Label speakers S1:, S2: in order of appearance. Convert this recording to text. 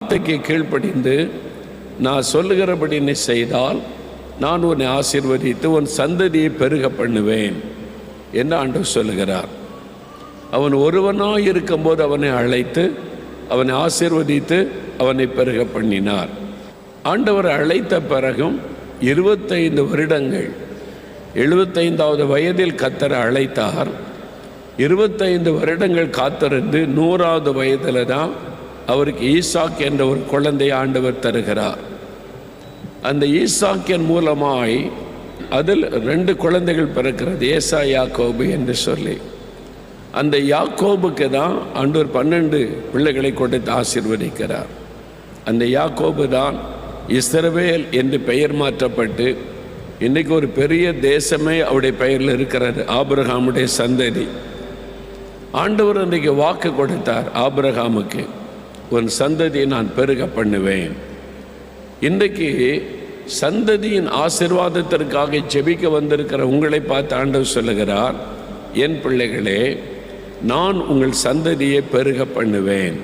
S1: வார்த்தைக்கு கீழ்ப்படிந்து நான் சொல்லுகிறபடி நீ செய்தால் நான் உன்னை ஆசீர்வதித்து உன் சந்ததியை பெருக பண்ணுவேன் என்று ஆண்டவர் சொல்லுகிறார். அவன் ஒருவனாக இருக்கும்போது அவனை அழைத்து அவனை ஆசீர்வதித்து அவனை பெருக பண்ணினார். ஆண்டவர் அழைத்த பிறகும் 25 வருடங்கள் 75வது வயதில் கர்த்தரை அழைத்தார். 25 வருடங்கள் காத்திருந்து 100வது வயதில் தான் அவருக்கு ஈசாக் என்ற ஒரு குழந்தையை ஆண்டவர் தருகிறார். அந்த ஈசாக்கின் மூலமாய் அதில் 2 குழந்தைகள் பிறக்கிறது, ஏசா யாக்கோபு என்று சொல்லி. அந்த யாக்கோபுக்கு தான் ஆண்டவர் 12 பிள்ளைகளை கொடுத்து ஆசீர்வதிக்கிறார். அந்த யாக்கோபு தான் இஸ்ரவேல் என்று பெயர் மாற்றப்பட்டு இன்றைக்கு ஒரு பெரிய தேசமே அவருடைய பெயரில் இருக்கிறது, ஆபிரகாமுடைய சந்ததி. ஆண்டவர் அன்றைக்கு வாக்கு கொடுத்தார் ஆபிரகாமுக்கு, உன் சந்ததியை நான் பெருக பண்ணுவேன். இன்றைக்கு சந்ததியின் ஆசீர்வாதத்திற்காக ஜெபிக்க வந்திருக்கிற உங்களை பார்த்து ஆண்டவர் சொல்லுகிறார், என் பிள்ளைகளே, நான் உங்கள் சந்ததியை பெருக பண்ணுவேன்.